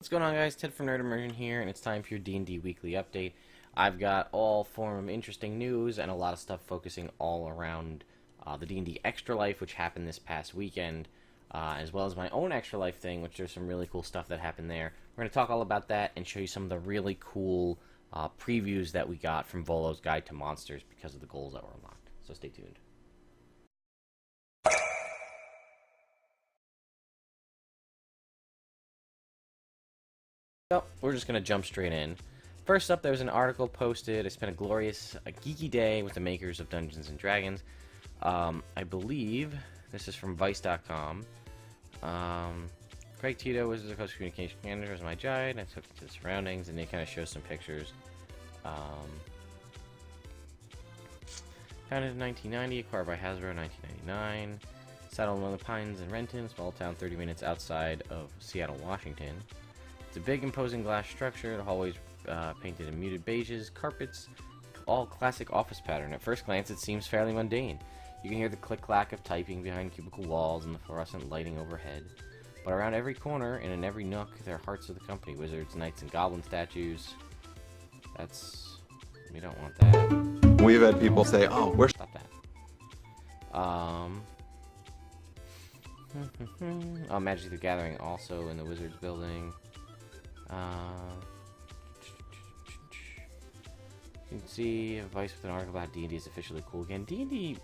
What's going on, guys? Ted from Nerd Immersion here, and it's time for your D&D weekly update. I've got all form of interesting news and a lot of stuff focusing all around the D&D Extra Life, which happened this past weekend, as well as my own Extra Life thing, which there's some really cool stuff that happened there. We're going to talk all about that and show you some of the really cool previews that we got from Volo's Guide to Monsters because of the goals that were unlocked. So stay tuned. So, we're just going to jump straight in. First up, there was an article posted. I spent a glorious, geeky day with the makers of Dungeons & Dragons. I believe this is from Vice.com. Craig Tito was the host communication manager, was my guide. I took it to the surroundings, and they kind of show some pictures. Founded in 1990, acquired by Hasbro in 1999. Settled among the Pines in Renton, small town 30 minutes outside of Seattle, Washington. It's a big, imposing glass structure. The hallways painted in muted beiges, carpets, all classic office pattern. At first glance, it seems fairly mundane. You can hear the click-clack of typing behind cubicle walls and the fluorescent lighting overhead. But around every corner and in every nook, there are hearts of the company. Wizards, knights, and goblin statues. That's... we don't want that. We've had people say, oh, we're... Stop that. Magic the Gathering also in the Wizards building. You can see a Vice with an article about D&D is officially cool again. D&D,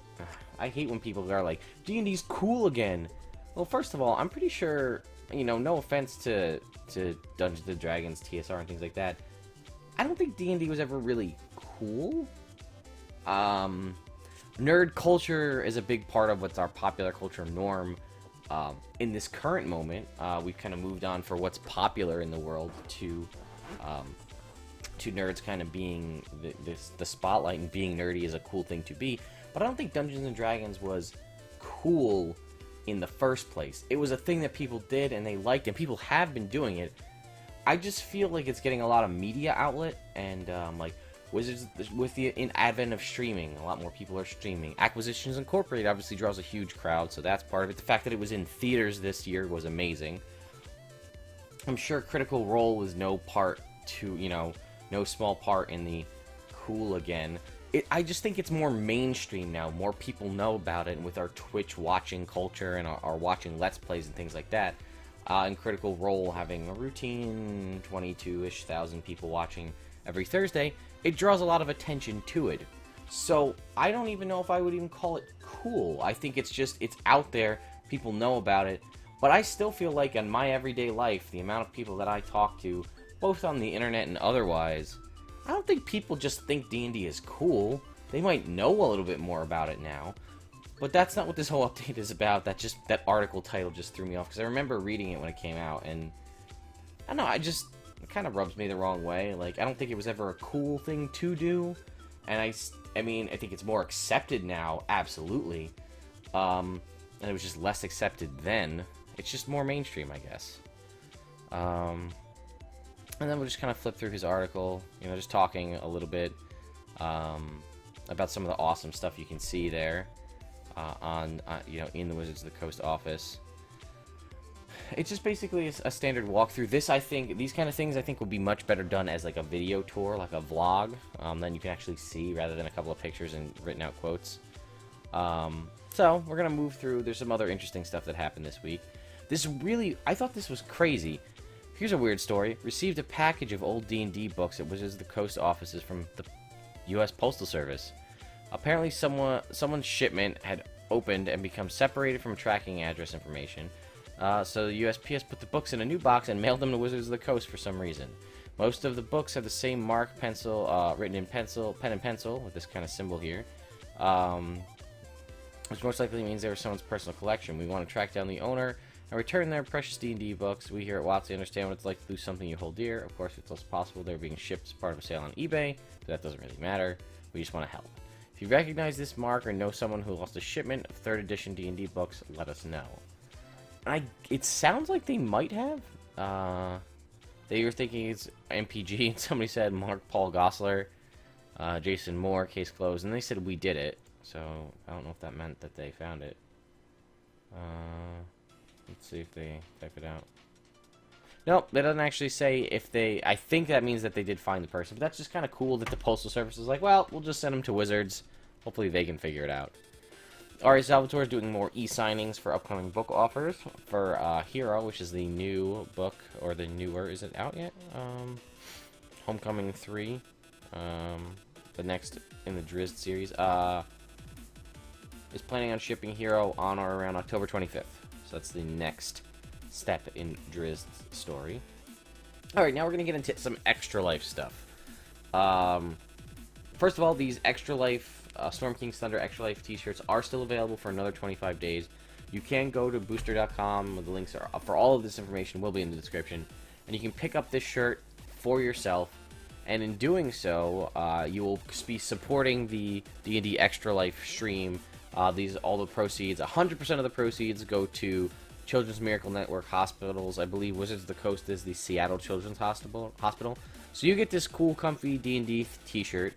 I hate when people are like, D&D's cool again. Well, first of all, I'm pretty sure, you know, no offense to Dungeons & Dragons, TSR, and things like that, I don't think D&D was ever really cool. Nerd culture is a big part of what's our popular culture norm. In this current moment, we've kind of moved on for what's popular in the world to nerds kind of being the spotlight, and being nerdy is a cool thing to be. But I don't think Dungeons and Dragons was cool in the first place. It was a thing that people did and they liked, and people have been doing it. I just feel like it's getting a lot of media outlet, and like Wizards, with the advent of streaming, a lot more people are streaming. Acquisitions Incorporated obviously draws a huge crowd, so that's part of it. The fact that it was in theaters this year was amazing. I'm sure Critical Role was no small part in the cool again. I just think it's more mainstream now. More people know about it, and with our Twitch watching culture and our watching Let's Plays and things like that, and Critical Role having a routine 22-ish thousand people watching every Thursday, it draws a lot of attention to it. So I don't even know if I would even call it cool. I think it's out there, people know about it, but I still feel like in my everyday life, the amount of people that I talk to, both on the internet and otherwise, I don't think people just think D&D is cool. They might know a little bit more about it now, but that's not what this whole update is about. That article title just threw me off, because I remember reading it when it came out, and I don't know, it kind of rubs me the wrong way. Like, I don't think it was ever a cool thing to do, and I mean, I think it's more accepted now, absolutely, and it was just less accepted then. It's just more mainstream, I guess. And then we'll just kind of flip through his article, you know, just talking a little bit about some of the awesome stuff you can see there in the Wizards of the Coast office. It's just basically a standard walkthrough. These kind of things I think would be much better done as like a video tour, like a vlog, then you can actually see rather than a couple of pictures and written out quotes. So we're gonna move through. There's some other interesting stuff that happened this week. I thought this was crazy. Here's a weird story. Received a package of old D&D books at Wizards of the Coast offices from the U.S. Postal Service. Apparently someone's shipment had opened and become separated from tracking address information. So the USPS put the books in a new box and mailed them to Wizards of the Coast for some reason. Most of the books have the same mark pencil, written in pen and pencil, with this kind of symbol here. Which most likely means they were someone's personal collection. We want to track down the owner and return their precious D&D books. We here at WotC understand what it's like to lose something you hold dear. Of course, it's also possible they're being shipped as part of a sale on eBay, but that doesn't really matter. We just want to help. If you recognize this mark or know someone who lost a shipment of 3rd edition D&D books, let us know. It sounds like they might have. They were thinking it's MPG, and somebody said Mark Paul Gosselaar, Jason Moore, case closed, and they said we did it. So I don't know if that meant that they found it. Let's see if they type it out. Nope, it doesn't actually say if they... I think that means that they did find the person, but that's just kind of cool that the Postal Service is like, well, we'll just send them to Wizards. Hopefully they can figure it out. Alright, Salvatore is doing more e-signings for upcoming book offers for Hero, which is the new book, or the newer... Is it out yet? Homecoming 3. The next in the Drizzt series. Is planning on shipping Hero on or around October 25th. So that's the next step in Drizzt's story. Alright, now we're going to get into some Extra Life stuff. First of all, these Extra Life, Storm King's Thunder Extra Life t-shirts are still available for another 25 days. You can go to booster.com. The links are for all of this information will be in the description. And you can pick up this shirt for yourself. And in doing so, you will be supporting the D&D Extra Life stream. All the proceeds, 100% of the proceeds go to Children's Miracle Network hospitals. I believe Wizards of the Coast is the Seattle Children's Hospital. So you get this cool, comfy D&D t-shirt,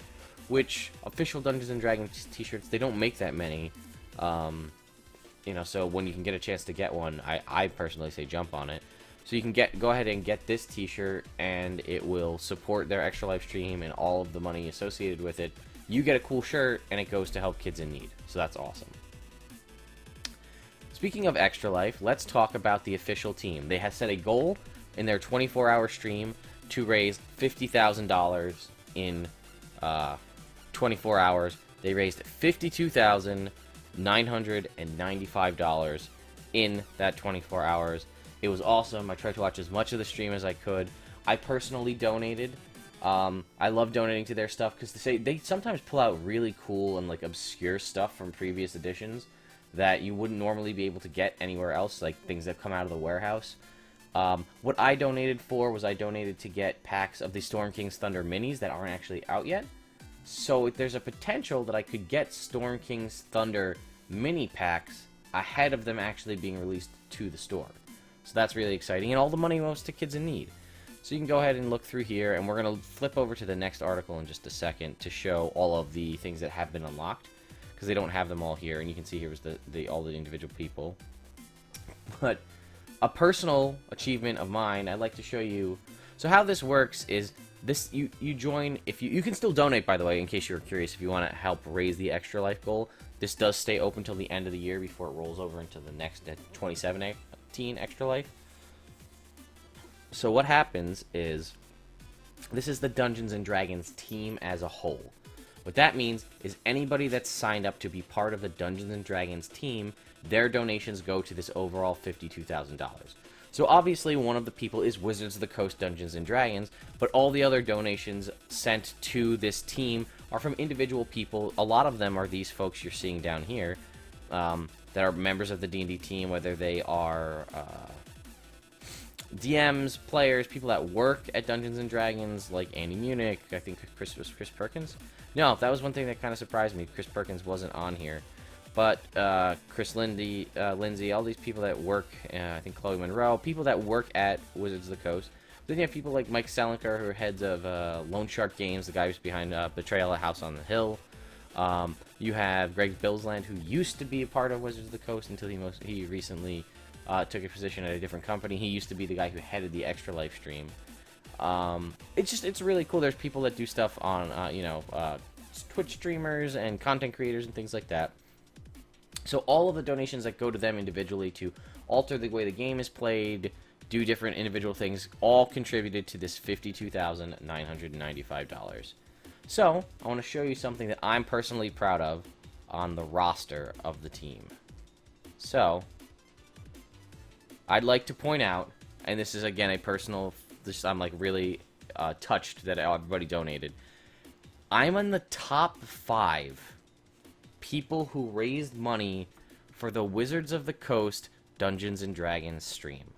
which official Dungeons & Dragons t-shirts, they don't make that many. So when you can get a chance to get one, I personally say jump on it. So you can go ahead and get this t-shirt, and it will support their Extra Life stream and all of the money associated with it. You get a cool shirt, and it goes to help kids in need. So that's awesome. Speaking of Extra Life, let's talk about the official team. They have set a goal in their 24-hour stream to raise $50,000 in 24 hours. They raised $52,995 in that 24 hours. It was awesome. I tried to watch as much of the stream as I could. I personally donated. I love donating to their stuff because they sometimes pull out really cool and like obscure stuff from previous editions that you wouldn't normally be able to get anywhere else, like things that come out of the warehouse. What I donated for was I donated to get packs of the Storm King's Thunder minis that aren't actually out yet. So there's a potential that I could get Storm King's Thunder mini packs ahead of them actually being released to the store. So that's really exciting, and all the money goes to kids in need. So you can go ahead and look through here, and we're going to flip over to the next article in just a second to show all of the things that have been unlocked, because they don't have them all here, and you can see here was all the individual people. But a personal achievement of mine, I'd like to show you. So how this works is this: you join. If you can still donate, by the way, in case you're curious, if you want to help raise the Extra Life goal. This does stay open till the end of the year before it rolls over into the next 2017 Extra Life. So what happens is, this is the Dungeons & Dragons team as a whole. What that means is anybody that's signed up to be part of the Dungeons & Dragons team, their donations go to this overall $52,000. So obviously one of the people is Wizards of the Coast Dungeons & Dragons, but all the other donations sent to this team are from individual people. A lot of them are these folks you're seeing down here that are members of the D&D team, whether they are DMs, players, people that work at Dungeons & Dragons, like Andy Munich. I think Chris Perkins. No, that was one thing that kind of surprised me. Chris Perkins wasn't on here. But Chris Lindsay, all these people that work, I think Chloe Monroe, people that work at Wizards of the Coast. Then you have people like Mike Selinker, who are heads of Lone Shark Games, the guy who's behind Betrayal at House on the Hill. You have Greg Billsland, who used to be a part of Wizards of the Coast until he recently took a position at a different company. He used to be the guy who headed the Extra Life stream. It's really cool. There's people that do stuff on Twitch streamers and content creators and things like that. So all of the donations that go to them individually to alter the way the game is played, do different individual things, all contributed to this $52,995. So I want to show you something that I'm personally proud of on the roster of the team. So I'd like to point out, and this is again a personal, I'm like really touched that everybody donated. I'm in the top 5 people who raised money for the Wizards of the Coast Dungeons & Dragons stream.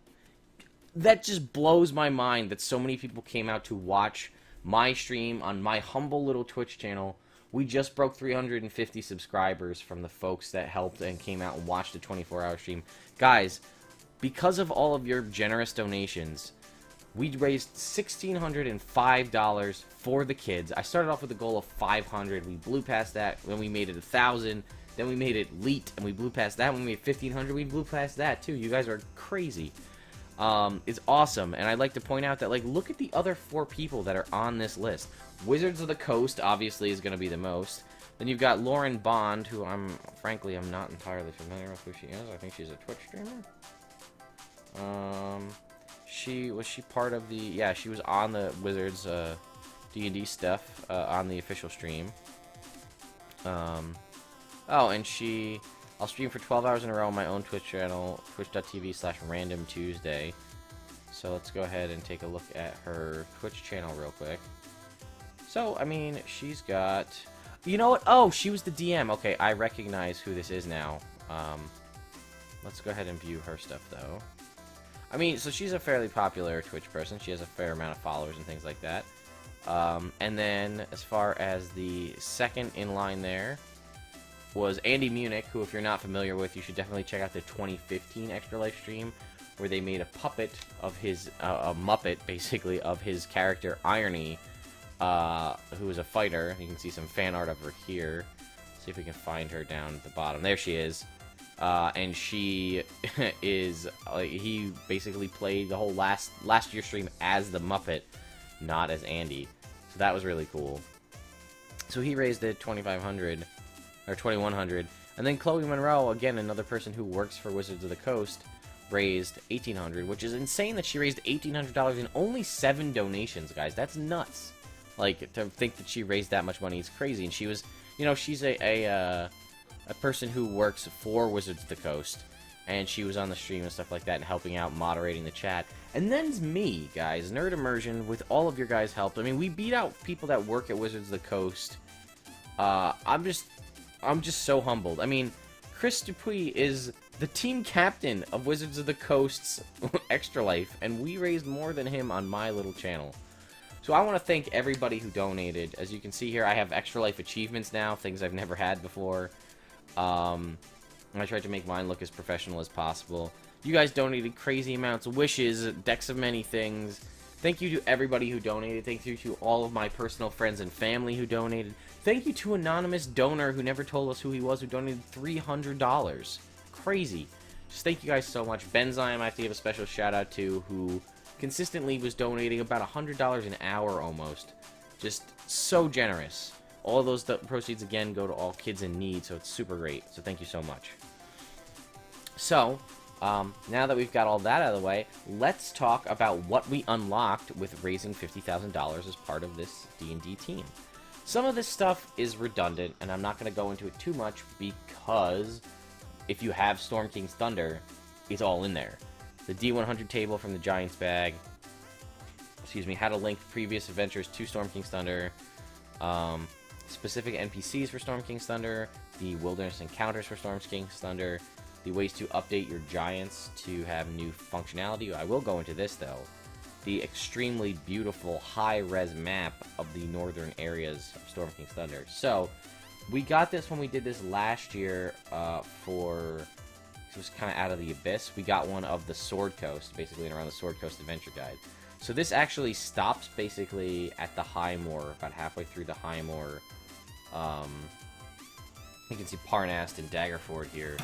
That just blows my mind that so many people came out to watch my stream on my humble little Twitch channel. We just broke 350 subscribers from the folks that helped and came out and watched the 24-hour stream. Guys, because of all of your generous donations, we raised $1,605 for the kids. I started off with a goal of $500. We blew past that. Then we made it $1,000. Then we made it elite, and we blew past that. When we made $1,500, we blew past that too. You guys are crazy. is awesome. And I'd like to point out that, like, look at the other 4 people that are on this list. Wizards of the Coast, obviously, is going to be the most. Then you've got Lauren Bond, who frankly, I'm not entirely familiar with who she is. I think she's a Twitch streamer. Was she part of the... Yeah, she was on the Wizards D&D stuff on the official stream. Oh, and I'll stream for 12 hours in a row on my own Twitch channel, twitch.tv/randomtuesday. So let's go ahead and take a look at her Twitch channel real quick. So, I mean, she's got... You know what? Oh, she was the DM. Okay, I recognize who this is now. Let's go ahead and view her stuff, though. I mean, so she's a fairly popular Twitch person. She has a fair amount of followers and things like that. And then, as far as the second in line there, was Andy Munich, who, if you're not familiar with, you should definitely check out the 2015 Extra Life stream, where they made a puppet of his, a Muppet, basically, of his character Irony, who is a fighter. You can see some fan art of her here. See if we can find her down at the bottom. There she is. And she is, he basically played the whole last year's stream as the Muppet, not as Andy. So that was really cool. So he raised it 2,500, or 2,100. And then Chloe Monroe, again, another person who works for Wizards of the Coast, raised 1,800, which is insane that she raised $1,800 in only 7 donations, guys. That's nuts. Like, to think that she raised that much money is crazy. And she was, you know, she's a person who works for Wizards of the Coast, and she was on the stream and stuff like that and helping out, moderating the chat. And then's me, guys, Nerd Immersion, with all of your guys' help. I mean, we beat out people that work at Wizards of the Coast. I'm just so humbled. I mean, Chris Dupuis is the team captain of Wizards of the Coast's Extra Life, and we raised more than him on my little channel. So I want to thank everybody who donated. As you can see here, I have Extra Life achievements now, things I've never had before. I tried to make mine look as professional as possible. You guys donated crazy amounts of wishes, decks of many things. Thank you to everybody who donated. Thank you to all of my personal friends and family who donated. Thank you to anonymous donor who never told us who he was, who donated $300. Crazy. Just thank you guys so much. Benzyme, I have to give a special shout out to, who consistently was donating about $100 an hour almost. Just so generous. All those proceeds, again, go to all kids in need, so it's super great. So thank you so much. So, now that we've got all that out of the way, let's talk about what we unlocked with raising $50,000 as part of this D&D team. Some of this stuff is redundant, and I'm not going to go into it too much because if you have Storm King's Thunder, it's all in there. The D100 table from the Giant's Bag, how to link previous adventures to Storm King's Thunder, specific NPCs for Storm King's Thunder, the wilderness encounters for Storm King's Thunder, the ways to update your giants to have new functionality. I will go into this, though. The extremely beautiful high-res map of the northern areas of Storm King's Thunder. So, we got this when we did this last year it was kind of out of the abyss. We got one of the Sword Coast, basically, and around the Sword Coast Adventure Guide. So this actually stops basically at the High Moor, about halfway through the High Moor. You can see Parnast and Daggerford here.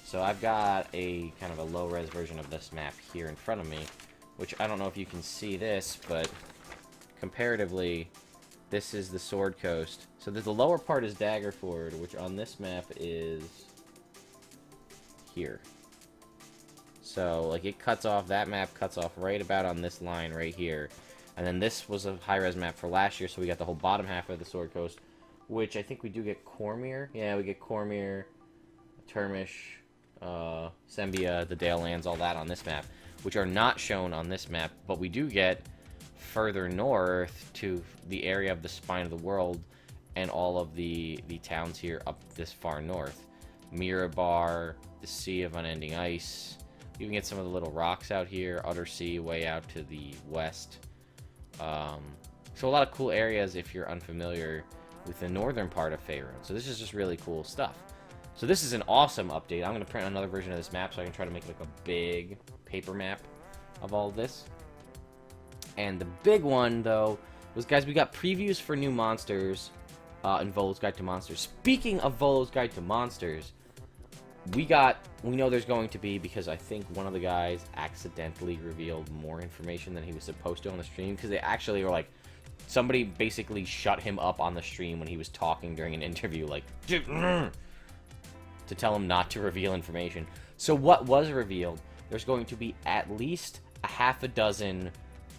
So I've got a kind of a low-res version of this map here in front of me, which I don't know if you can see this, but comparatively, this is the Sword Coast. So the lower part is Daggerford, which on this map is here. So, like, it cuts off, that map cuts off right about on this line right here. And then this was a high-res map for last year, so we got the whole bottom half of the Sword Coast, which I think we do get Cormyr. Yeah, we get Cormyr, Termish, Sembia, the Dale Lands, all that on this map, which are not shown on this map, but we do get further north to the area of the Spine of the World and all of the towns here up this far north. Mirabar, the Sea of Unending Ice. You can get some of the little rocks out here. Utter Sea way out to the west. So a lot of cool areas if you're unfamiliar with the northern part of Faerun. So this is just really cool stuff. So this is an awesome update. I'm going to print another version of this map so I can try to make like a big paper map of all of this. And the big one, though, was, guys, we got previews for new monsters in Volo's Guide to Monsters. Speaking of Volo's Guide to Monsters, we know there's going to be, because I think one of the guys accidentally revealed more information than he was supposed to on the stream, because they actually were like, somebody basically shut him up on the stream when he was talking during an interview, like, to tell him not to reveal information. So what was revealed, there's going to be at least a half a dozen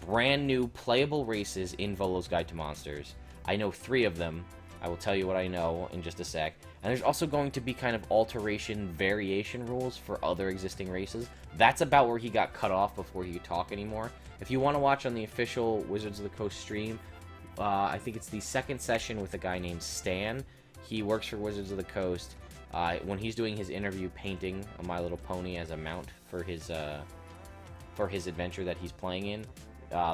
brand new playable races in Volo's Guide to Monsters. I know 3 of them. I will tell you what I know in just a sec. And there's also going to be kind of alteration, variation rules for other existing races. That's about where he got cut off before he could talk anymore. If you want to watch on the official Wizards of the Coast stream, I think it's the 2nd session with a guy named Stan. He works for Wizards of the Coast. When he's doing his interview painting a My Little Pony as a mount for his adventure that he's playing in,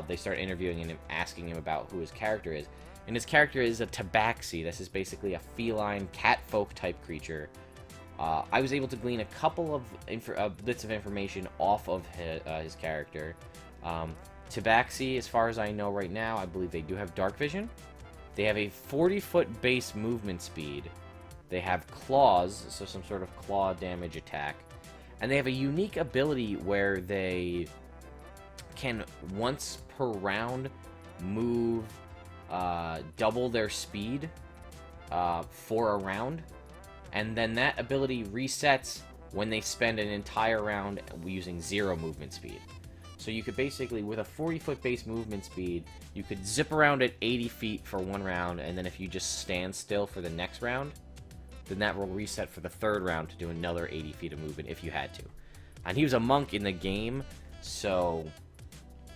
they start interviewing him, asking him about who his character is. And his character is a tabaxi. This is basically a feline catfolk type creature. I was able to glean a couple of bits of information off of his character. Tabaxi, as far as I know right now, I believe they do have dark vision. They have a 40-foot base movement speed. They have claws, so some sort of claw damage attack. And they have a unique ability where they can, once per round, move double their speed for a round. And then that ability resets when they spend an entire round using 0 movement speed. So you could basically, with a 40-foot base movement speed, you could zip around at 80 feet for 1 round, and then if you just stand still for the next round, then that will reset for the 3rd round to do another 80 feet of movement if you had to. And he was a monk in the game, so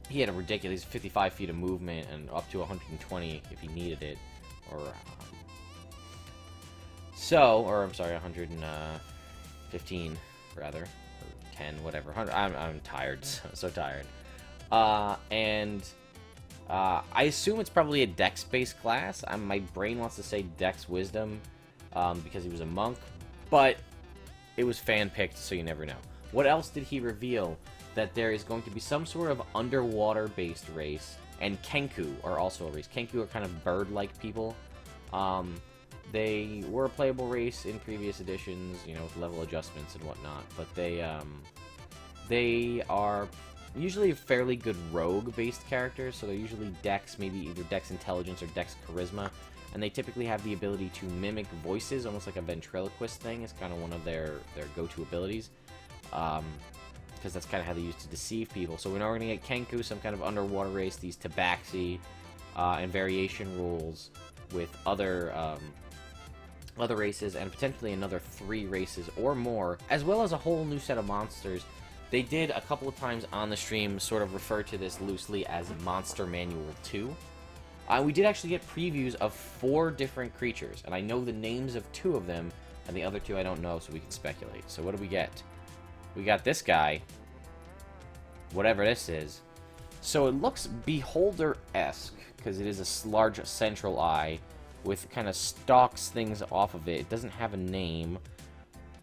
he had a ridiculous 55 feet of movement and up to 120 if he needed it. Or I'm sorry, 115 rather. 10, whatever. I'm tired, so tired. I assume it's probably a Dex-based class. My brain wants to say Dex Wisdom because he was a monk, but it was fan-picked, so you never know. What else did he reveal? That there is going to be some sort of underwater-based race, and Kenku are also a race. Kenku are kind of bird-like people. They were a playable race in previous editions, you know, with level adjustments and whatnot, but they are usually fairly good rogue-based characters, so they're usually Dex, maybe either Dex Intelligence or Dex Charisma, and they typically have the ability to mimic voices, almost like a ventriloquist thing. It's kind of one of their go-to abilities, because that's kind of how they used to deceive people. So we're now going to get Kenku, some kind of underwater race, these Tabaxi, and variation rules with other races, and potentially another 3 races or more, as well as a whole new set of monsters. They did a couple of times on the stream sort of refer to this loosely as Monster Manual 2. We did actually get previews of 4 different creatures, and I know the names of 2 of them, and the other 2 I don't know, so we can speculate. So what do we get? We got this guy, whatever this is. So it looks Beholder-esque, because it is a large central eye with kind of stalks things off of it. It doesn't have a name,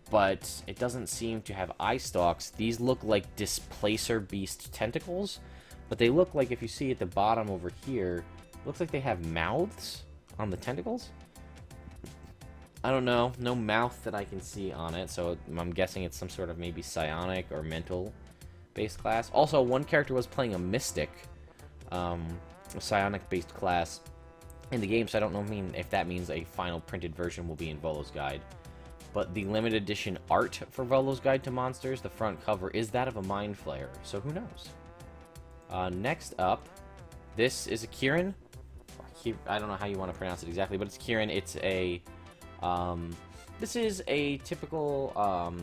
but it doesn't seem to have eye stalks. These look like Displacer Beast tentacles, but they look like, if you see at the bottom over here, it looks like they have mouths on the tentacles. I don't know. No mouth that I can see on it, so I'm guessing it's some sort of maybe psionic or mental-based class. Also, one character was playing a mystic, a psionic-based class in the game, so I don't know if that means a final printed version will be in Volo's Guide. But the limited edition art for Volo's Guide to Monsters, the front cover, is that of a Mind Flayer, so who knows? Next up, this is a Kirin. I don't know how you want to pronounce it exactly, but it's Kirin. It's a... this is a typical, I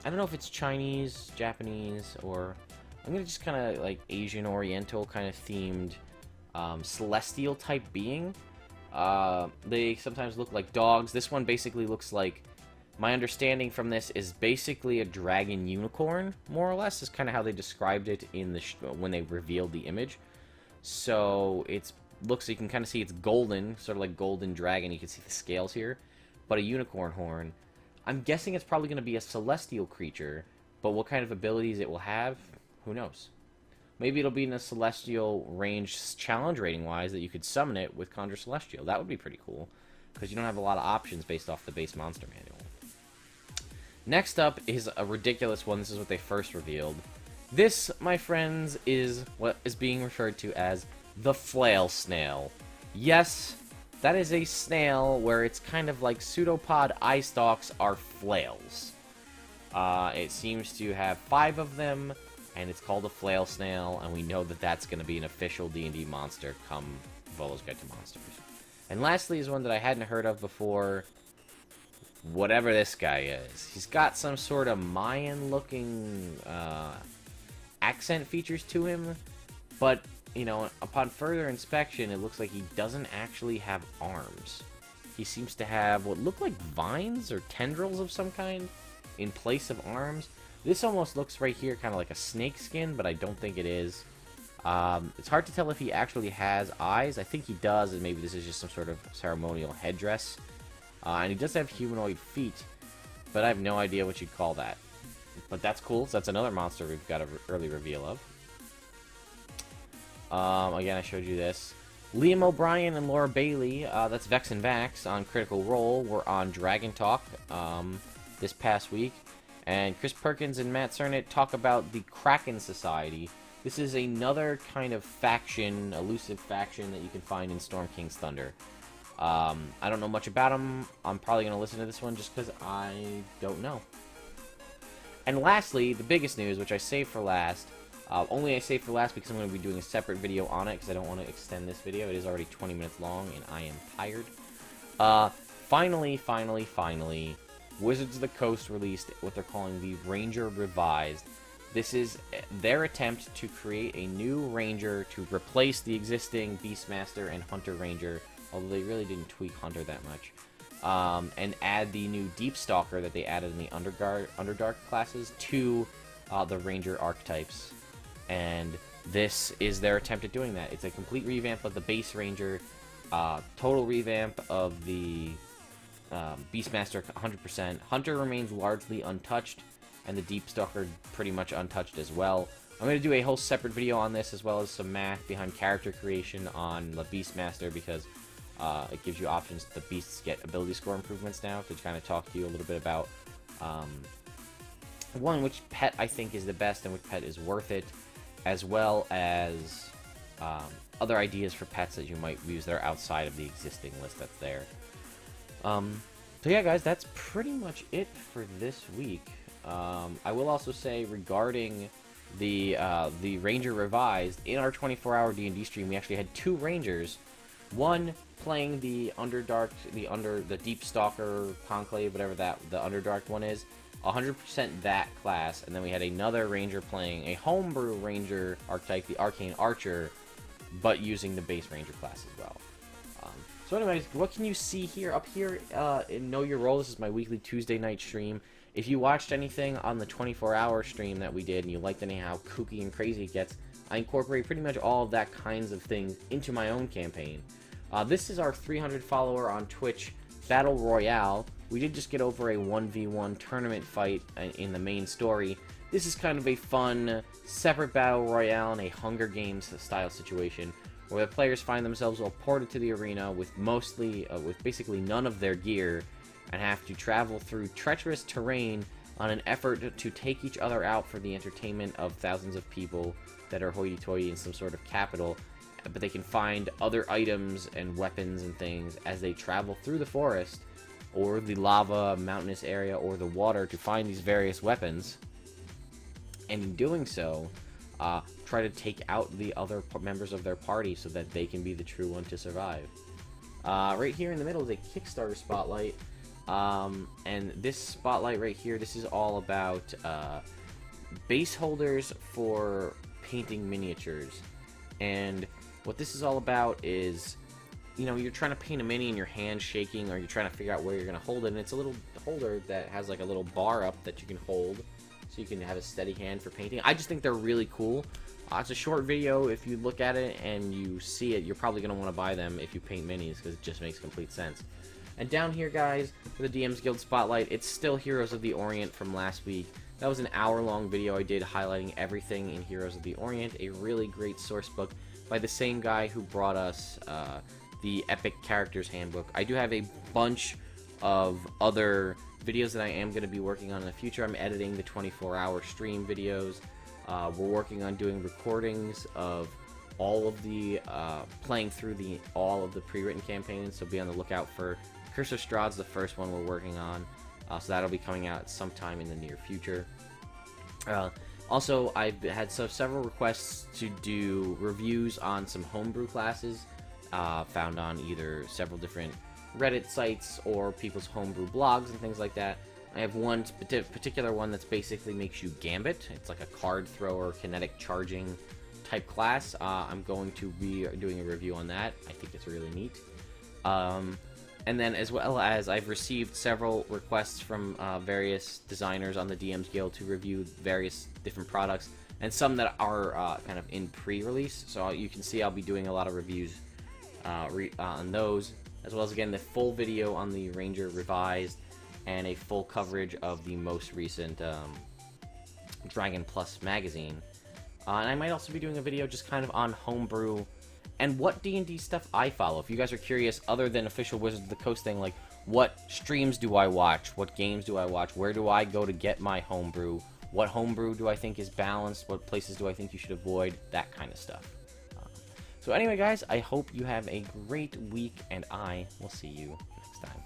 don't know if it's Chinese, Japanese, or I'm gonna just kind of like Asian Oriental kind of themed, celestial type being. They sometimes look like dogs. This one basically looks like, my understanding from this is basically a dragon unicorn, more or less, is kind of how they described it in the when they revealed the image. So it's looks, you can kind of see it's golden, sort of like golden dragon. You can see the scales here. But a unicorn horn. I'm guessing it's probably going to be a celestial creature, but what kind of abilities it will have, who knows? Maybe it'll be in a celestial range challenge rating-wise that you could summon it with Conjure Celestial. That would be pretty cool, because you don't have a lot of options based off the base monster manual. Next up is a ridiculous one. This is what they first revealed. This, my friends, is what is being referred to as the flail snail. Yes, that is a snail where it's kind of like pseudopod eye stalks are flails. It seems to have 5 of them, and it's called a flail snail, and we know that that's going to be an official D&D monster come Volo's Guide to Monsters. And lastly is one that I hadn't heard of before. Whatever this guy is. He's got some sort of Mayan-looking accent features to him, but, you know, upon further inspection, it looks like he doesn't actually have arms. He seems to have what look like vines or tendrils of some kind in place of arms. This almost looks right here kind of like a snake skin, but I don't think it is. It's hard to tell if he actually has eyes. I think he does, and maybe this is just some sort of ceremonial headdress. And he does have humanoid feet, but I have no idea what you'd call that. But that's cool, so that's another monster we've got an early reveal of. Again, I showed you this. Liam O'Brien and Laura Bailey, that's Vex and Vax on Critical Role, were on Dragontalk this past week. And Chris Perkins and Matt Cernit talk about the Kraken Society. This is another kind of faction, elusive faction that you can find in Storm King's Thunder. I don't know much about them. I'm probably going to listen to this one just because I don't know. And lastly, the biggest news, which I saved for last. Only I saved for last because I'm going to be doing a separate video on it because I don't want to extend this video. It is already 20 minutes long and I am tired. Finally, Wizards of the Coast released what they're calling the Ranger Revised. This is their attempt to create a new Ranger to replace the existing Beastmaster and Hunter Ranger, although they really didn't tweak Hunter that much. And add the new Deep Stalker that they added in the Underdark classes to the Ranger archetypes. And this is their attempt at doing that. It's a complete revamp of the base Ranger, total revamp of the Beastmaster 100%. Hunter remains largely untouched, and the Deep Stalker pretty much untouched as well. I'm going to do a whole separate video on this, as well as some math behind character creation on the Beastmaster, because it gives you options. The beasts get ability score improvements now, to kind of talk to you a little bit about one, which pet I think is the best and which pet is worth it, as well as other ideas for pets that you might use that are outside of the existing list that's there. So yeah, guys, that's pretty much it for this week. I will also say regarding the Ranger Revised, in our 24-hour D&D stream, we actually had 2 Rangers. One playing the the Deep Stalker Conclave, whatever the Underdark one is, 100% that class, and then we had another Ranger playing a homebrew Ranger archetype, the Arcane Archer, but using the base Ranger class as well. So anyways, what can you see here? Up here in Know Your Role, this is my weekly Tuesday night stream. If you watched anything on the 24-hour stream that we did and you liked any how kooky and crazy it gets, I incorporate pretty much all of that kinds of things into my own campaign. This is our 300 follower on Twitch Battle Royale. We did just get over a 1v1 tournament fight in the main story. This is kind of a fun, separate Battle Royale in a Hunger Games style situation, where the players find themselves all ported to the arena with basically none of their gear, and have to travel through treacherous terrain on an effort to take each other out for the entertainment of thousands of people that are hoity-toity in some sort of capital. But they can find other items and weapons and things as they travel through the forest, or the lava, mountainous area, or the water to find these various weapons. And in doing so, try to take out the other members of their party so that they can be the true one to survive. Right here in the middle is a Kickstarter spotlight. And this spotlight right here, this is all about base holders for painting miniatures. And what this is all about is, you know, you're trying to paint a mini and your hand's shaking, or you're trying to figure out where you're going to hold it. And it's a little holder that has like a little bar up that you can hold, so you can have a steady hand for painting. I just think they're really cool. It's a short video. If you look at it and you see it, you're probably going to want to buy them if you paint minis, because it just makes complete sense. And down here, guys, for the DM's Guild Spotlight, it's still Heroes of the Orient from last week. That was an hour-long video I did highlighting everything in Heroes of the Orient, a really great source book by the same guy who brought us the Epic Characters Handbook. I do have a bunch of other videos that I am going to be working on in the future. I'm editing the 24-hour stream videos. We're working on doing recordings of all of the playing through all of the pre-written campaigns, so be on the lookout for Curse of Strahd's the first one we're working on, so that'll be coming out sometime in the near future. Also, I've had several requests to do reviews on some homebrew classes found on either several different Reddit sites or people's homebrew blogs and things like that. I have one particular one that's basically makes you Gambit. It's like a card thrower, kinetic charging type class. I'm going to be doing a review on that. I think it's really neat. And then as well as I've received several requests from various designers on the DM's Guild to review various different products, and some that are kind of in pre-release. So you can see I'll be doing a lot of reviews on those, as well as again the full video on the Ranger Revised and a full coverage of the most recent Dragon Plus magazine. And I might also be doing a video just kind of on homebrew and what D&D stuff I follow. If you guys are curious, other than official Wizards of the Coast thing, like what streams do I watch, what games do I watch, where do I go to get my homebrew, what homebrew do I think is balanced, what places do I think you should avoid, that kind of stuff. So anyway, guys, I hope you have a great week, and I will see you next time.